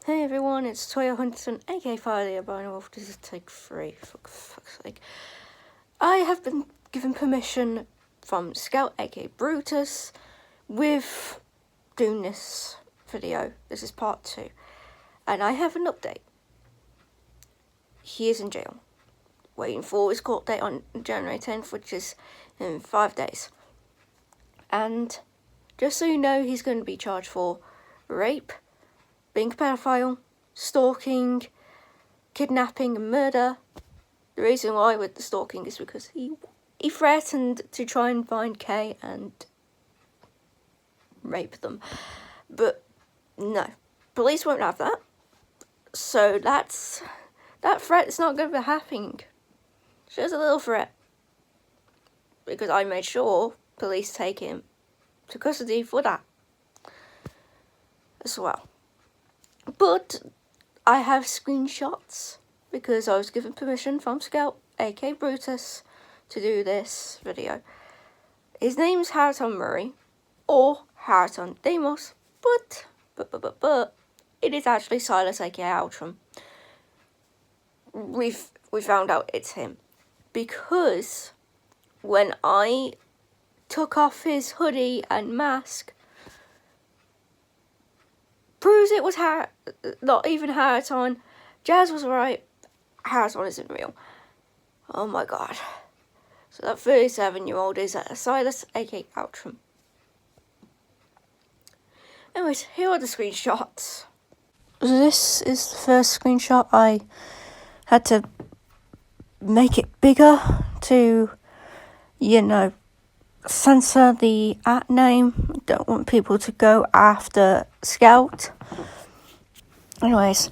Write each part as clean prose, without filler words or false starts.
Hey everyone, it's Haronton, aka Fire the Albino Wolf. This is take 3, for fuck's sake. I have been given permission from Scout, aka Brutus, with doing this video. This is part 2. And I have an update. He is in jail, waiting for his court date on January 10th, which is in 5 days. And just so you know, he's going to be charged for rape, being a pedophile, stalking, kidnapping and murder. The reason why with the stalking is because he threatened to try and find Kay and rape them. But no, police won't have that. So that threat's not going to be happening. It's just a little threat. Because I made sure police take him to custody for that as well. But I have screenshots because I was given permission from Scout, aka Brutus, to do this video. His name's Haronton Murray, or Haronton Demos, but it is actually Silas, aka Outram. We found out it's him because when I took off his hoodie and mask, proves it was not even Haronton. Jazz was right. Haronton isn't real. Oh my god. So that 37-year-old is Silas, aka Outram. Anyways, here are the screenshots. This is the first screenshot. I had to make it bigger to, censor the @name. Don't want people to go after Scout. Anyways,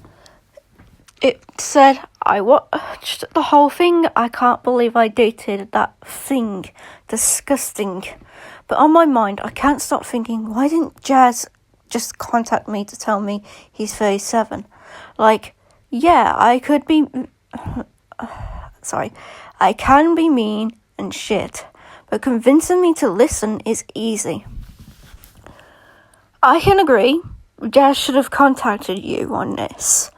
it said, I watched the whole thing. I can't believe I dated that thing. Disgusting. But on my mind, I can't stop thinking, why didn't Jazz just contact me to tell me he's 37? Like, yeah, I could be... I can be mean and shit. But convincing me to listen is easy. I can agree, Jazz should have contacted you on this.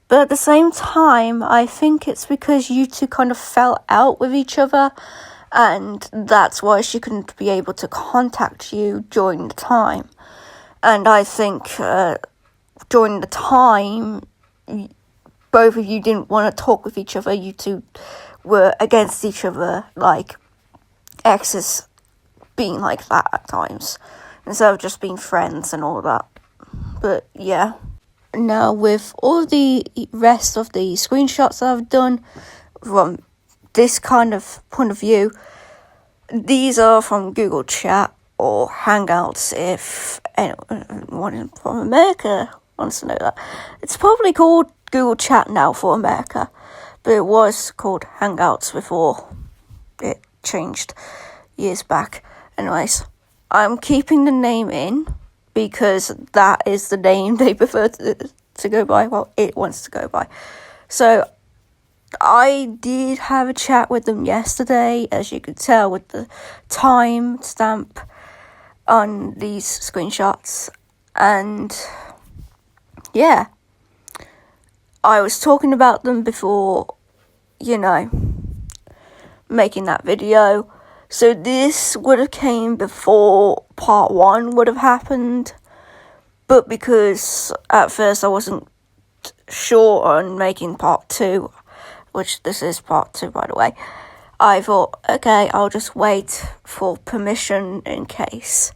But at the same time, I think it's because you two kind of fell out with each other, and that's why she couldn't be able to contact you during the time. And I think during the time, both of you didn't want to talk with each other. You two were against each other, like exes being like that at times, instead of just being friends and all that. But yeah, now with all the rest of the screenshots that I've done from this kind of point of view, these are from Google Chat or Hangouts. If anyone from America wants to know that, it's probably called Google Chat now for America, but it was called Hangouts before it changed years back. Anyways, I'm keeping the name in because that is the name they prefer to go by. Well, it wants to go by. So I did have a chat with them yesterday, as you could tell with the time stamp on these screenshots. And yeah, I was talking about them before, making that video. So this would have came before part 1 would have happened. But because at first I wasn't sure on making part 2, which this is part 2 by the way, I thought, okay, I'll just wait for permission in case.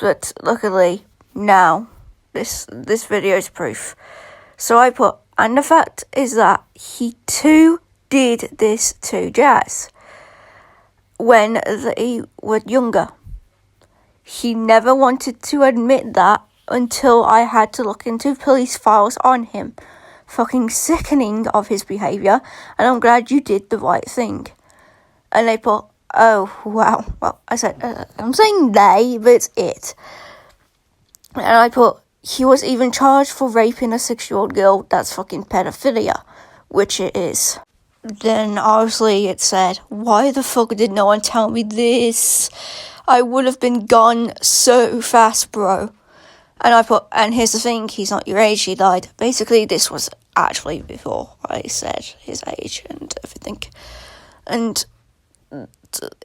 But luckily now this video is proof. So I put, and the fact is that he too did this to Jazz when they were younger. He never wanted to admit that until I had to look into police files on him. Fucking sickening of his behaviour, and I'm glad you did the right thing. And they put, oh, wow. Well, I said, I'm saying they, but it's it. And I put, he was even charged for raping a 6-year-old girl. That's fucking pedophilia, which it is. Then obviously it said, why the fuck did no one tell me this? I would have been gone so fast, bro. And I put, and here's the thing, he's not your age, he lied. Basically, this was actually before I said his age and everything. And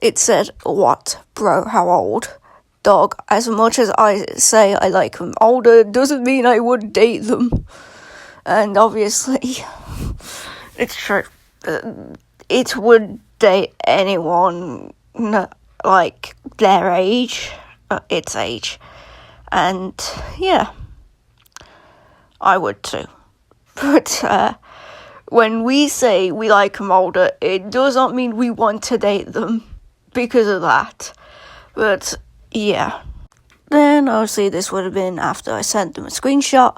it said, what, bro, how old? Dog, as much as I say I like them older, doesn't mean I would date them. And obviously, it's true. It would date anyone, like, their age, its age. And, yeah, I would too. But, when we say we like them older, it does not mean we want to date them because of that. But, yeah. Then, obviously, this would have been after I sent them a screenshot.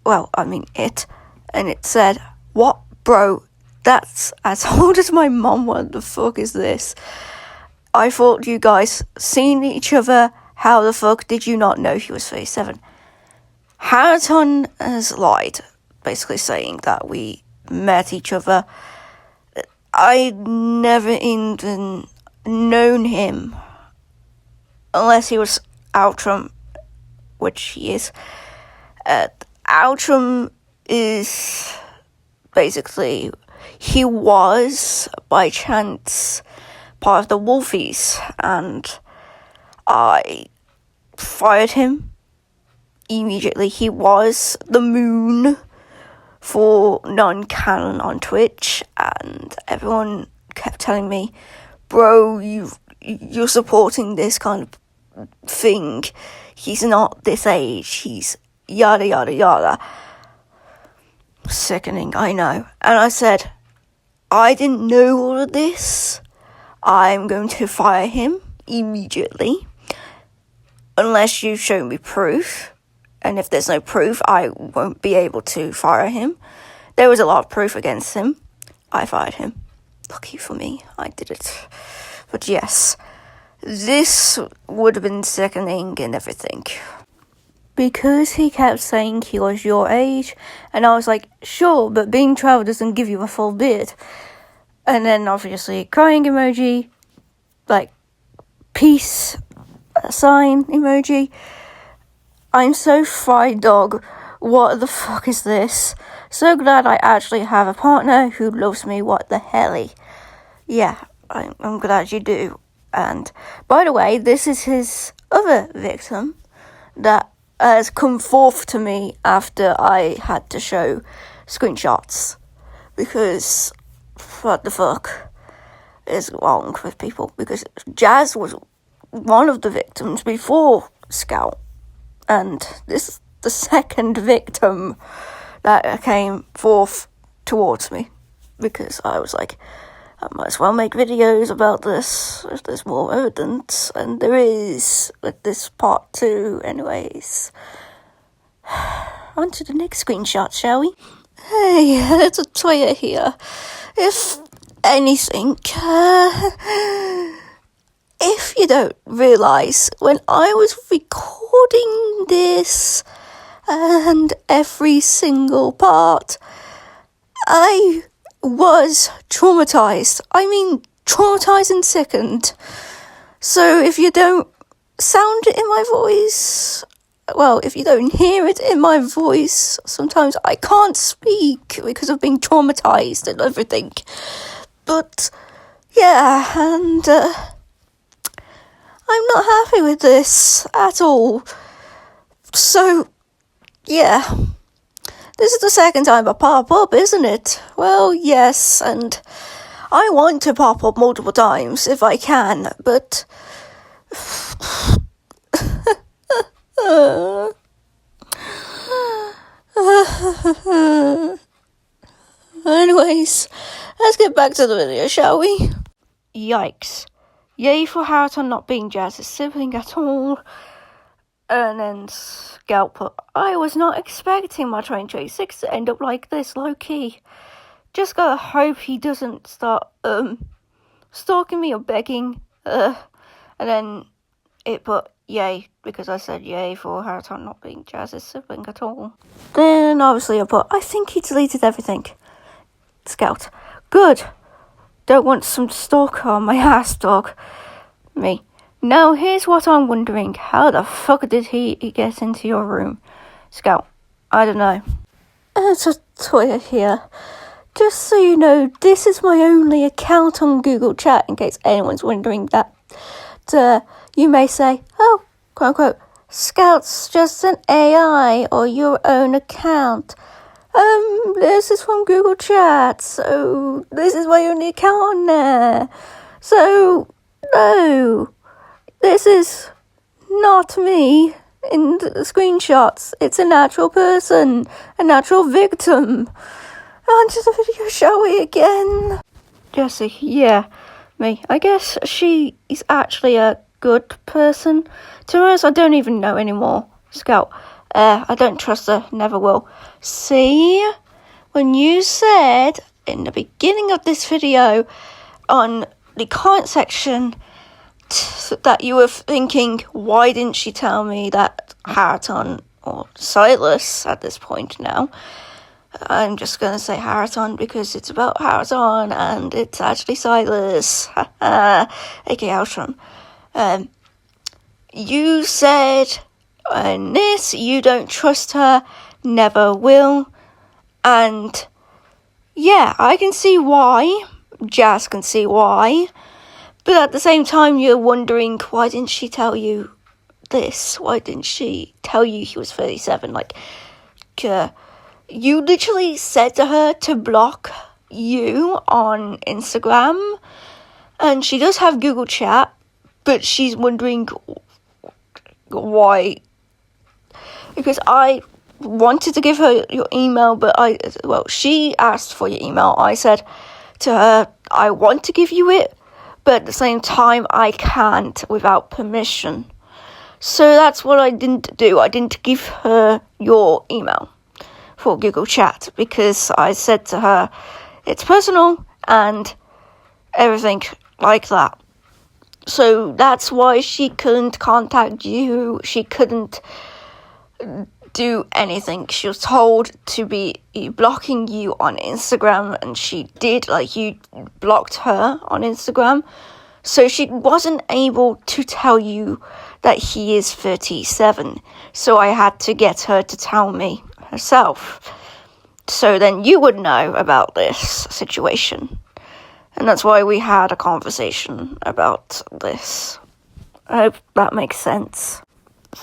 Well, I mean it. And it said, what, bro? That's as old as my mom. What the fuck is this? I thought you guys seen each other. How the fuck did you not know he was 37? Haronton has lied, basically saying that we met each other. I never even known him unless he was Outram, which he is. Outram is basically, he was by chance part of the Wolfies, and I fired him immediately. He was the Moon for non-canon on Twitch, and everyone kept telling me, bro, you're supporting this kind of thing. He's not this age. He's yada yada yada. Sickening, I know. And I said, I didn't know all of this. I'm going to fire him immediately unless you show me proof. And if there's no proof, I won't be able to fire him. There was a lot of proof against him. I fired him. Lucky for me, I did it. But yes, this would have been sickening and everything. Because he kept saying he was your age, and I was like, sure, but being 12 doesn't give you a full beard. And then obviously crying emoji, like peace sign emoji. I'm so fried, dog. What the fuck is this? So glad I actually have a partner who loves me. What the helly? Yeah, I'm glad you do. And by the way, this is his other victim that has come forth to me after I had to show screenshots. Because what the fuck is wrong with people? Because Jazz was one of the victims before Scout. And this is the second victim that came forth towards me. Because I was like, I might as well make videos about this if there's more evidence. And there is, with this part 2 anyways. On to the next screenshot, shall we? Hey, it's a Toya here. If anything, if you don't realise, when I was recording this and every single part, I was traumatised. I mean, traumatised and sickened. So if you don't sound it in my voice, well, if you don't hear it in my voice, sometimes I can't speak because of being traumatised and everything. But, yeah, and I'm not happy with this at all. So, yeah. This is the second time I pop up, isn't it? Well, yes, and I want to pop up multiple times if I can, but anyways, let's get back to the video, shall we? Yikes. Yay for Haronton not being Jazz's sibling at all. And then Scout put, I was not expecting my 2026 to end up like this, low-key. Just gotta hope he doesn't start, stalking me or begging. And then it put, yay, because I said yay for Haronton not being Jazz's sibling at all. Then, obviously, I put, I think he deleted everything. Scout, good. Don't want some stalker on my ass, dog. Me, Now, here's what I'm wondering. How the fuck did he get into your room? Scout, I don't know. It's a Twitter here. Just so you know, this is my only account on Google Chat, in case anyone's wondering that. You may say, oh, quote unquote, Scout's just an AI or your own account. This is from Google Chat, so this is my only account on there. So, no, this is not me in the screenshots. It's a natural person, a natural victim. On to the video, shall we, again? Jessie, yeah, me. I guess she is actually a good person. To be honest, I don't even know anymore. Scout, I don't trust her, never will. See, when you said in the beginning of this video on the comment section that you were thinking, why didn't she tell me that Haronton, or Silas at this point now, I'm just going to say Haronton because it's about Haronton and it's actually Silas, aka Haronton. You said in this, you don't trust her, never will, and yeah, I can see why, Jazz can see why, but at the same time you're wondering, why didn't she tell you this? Why didn't she tell you he was 37? Like, you literally said to her to block you on Instagram, and she does have Google Chat, but she's wondering why. Because I wanted to give her your email, but she asked for your email. I said to her, I want to give you it, but at the same time, I can't without permission. So that's what I didn't do. I didn't give her your email for Google Chat, because I said to her, it's personal and everything like that. So that's why she couldn't contact you. She couldn't do anything. She was told to be blocking you on Instagram, and she did. Like, you blocked her on Instagram, so she wasn't able to tell you that he is 37. So I had to get her to tell me herself, so then you would know about this situation, and that's why we had a conversation about this. I hope that makes sense.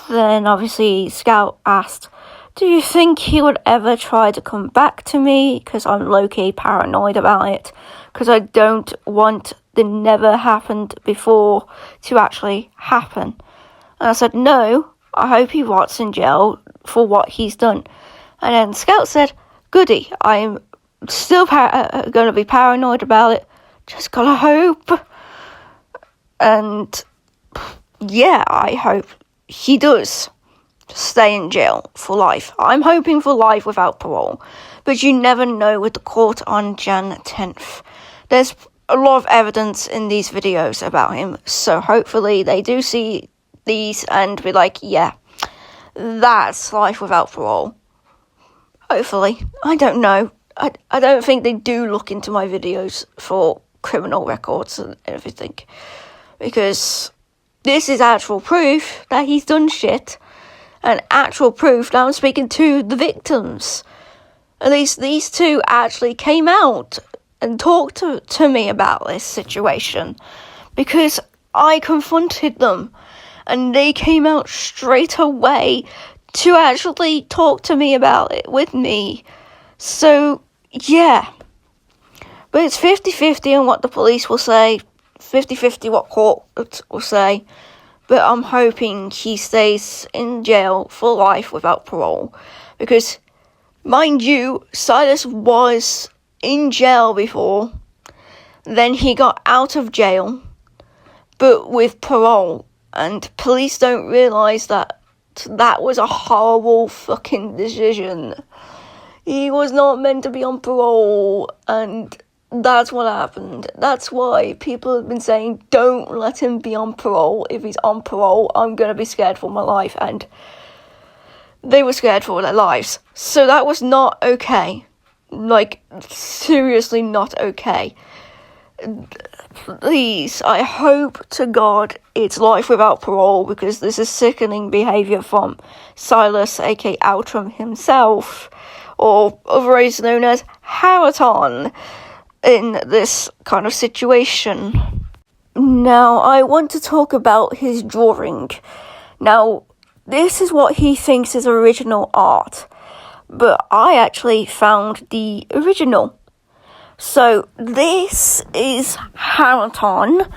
Then obviously Scout asked, do you think he would ever try to come back to me, because I'm low-key paranoid about it, because I don't want the never happened before to actually happen. And I said, no, I hope he rots in jail for what he's done. And then Scout said, goody, I'm still going to be paranoid about it. Just gotta hope. And yeah, I hope he does stay in jail for life. I'm hoping for life without parole. But you never know with the court on Jan 10th. There's a lot of evidence in these videos about him. So hopefully they do see these and be like, yeah, that's life without parole. Hopefully. I don't know. I don't think they do look into my videos for criminal records and everything, because this is actual proof that he's done shit, and actual proof that I'm speaking to the victims. At least these two actually came out and talked to me about this situation, because I confronted them and they came out straight away to actually talk to me about it with me. So, yeah. But it's 50-50 on what the police will say, 50-50 what court will say. But I'm hoping he stays in jail for life without parole. Because, mind you, Silas was in jail before. Then he got out of jail, but with parole. And police don't realise that was a horrible fucking decision. He was not meant to be on parole, and that's what happened. That's why people have been saying, don't let him be on parole. If he's on parole, I'm going to be scared for my life. And they were scared for their lives. So that was not okay. Like, seriously not okay. Please, I hope to God it's life without parole, because this is sickening behaviour from Silas, aka Outram himself, or otherwise known as Haronton, in this kind of situation. Now, I want to talk about his drawing. Now, this is what he thinks is original art, but I actually found the original. So, this is Haronton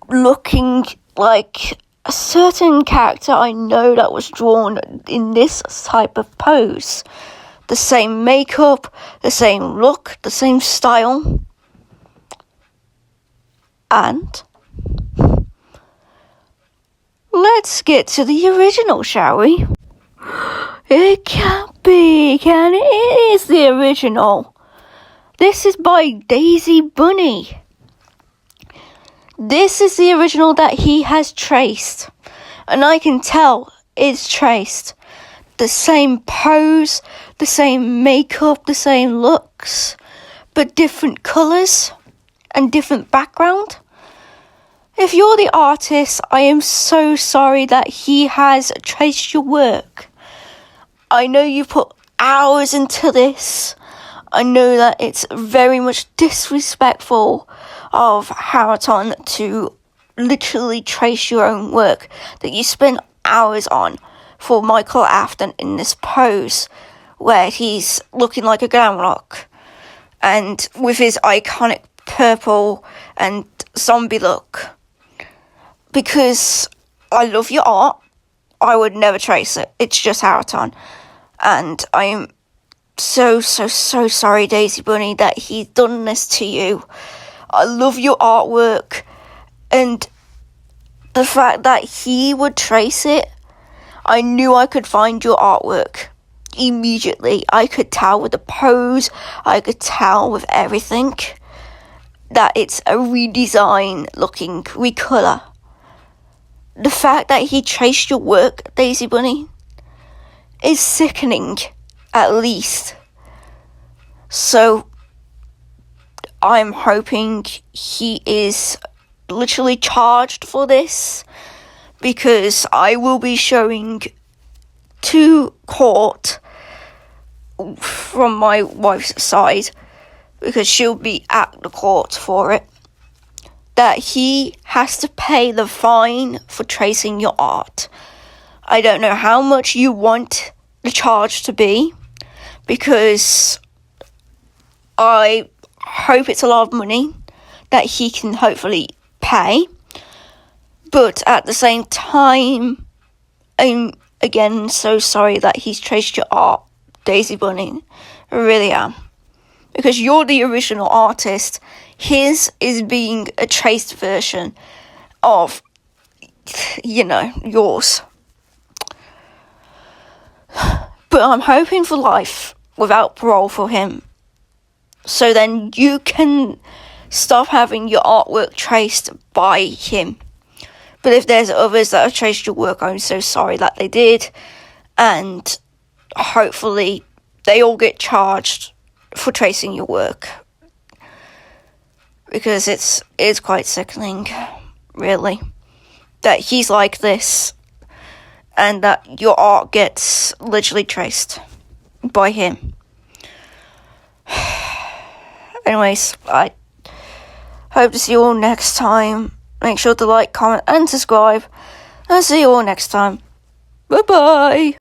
looking like a certain character I know that was drawn in this type of pose. The same makeup, the same look, the same style. And let's get to the original, shall we? It can't be, can it? It is the original. This is by Daisi Bunni. This is the original that he has traced. And I can tell it's traced. The same pose, the same makeup, the same looks, but different colours and different background. If you're the artist, I am so sorry that he has traced your work. I know you put hours into this. I know that it's very much disrespectful of Haronton to literally trace your own work that you spent hours on for Michael Afton in this pose where he's looking like a glamrock and with his iconic purple and zombie look. Because I love your art, I would never trace it. It's just Haronton. And I'm so sorry, Daisi Bunni, that he's done this to you. I love your artwork, and the fact that he would trace it, I knew I could find your artwork immediately. I could tell with the pose, I could tell with everything that it's a redesign looking recolor. The fact that he traced your work, Daisi Bunni, is sickening. At least. So, I'm hoping he is literally charged for this, because I will be showing to court from my wife's side, because she'll be at the court for it, that he has to pay the fine for tracing your art. I don't know how much you want the charge to be, because I hope it's a lot of money that he can hopefully pay. But at the same time, I'm again so sorry that he's traced your art, Daisi Bunni. I really am. Because you're the original artist. His is being a traced version of, yours. But I'm hoping for life without parole for him. So then you can stop having your artwork traced by him. But if there's others that have traced your work, I'm so sorry that they did. And hopefully they all get charged for tracing your work. Because it's quite sickening, really, that he's like this. And that your art gets literally traced by him. Anyways, I hope to see you all next time. Make sure to like, comment, and subscribe. And see you all next time. Bye-bye.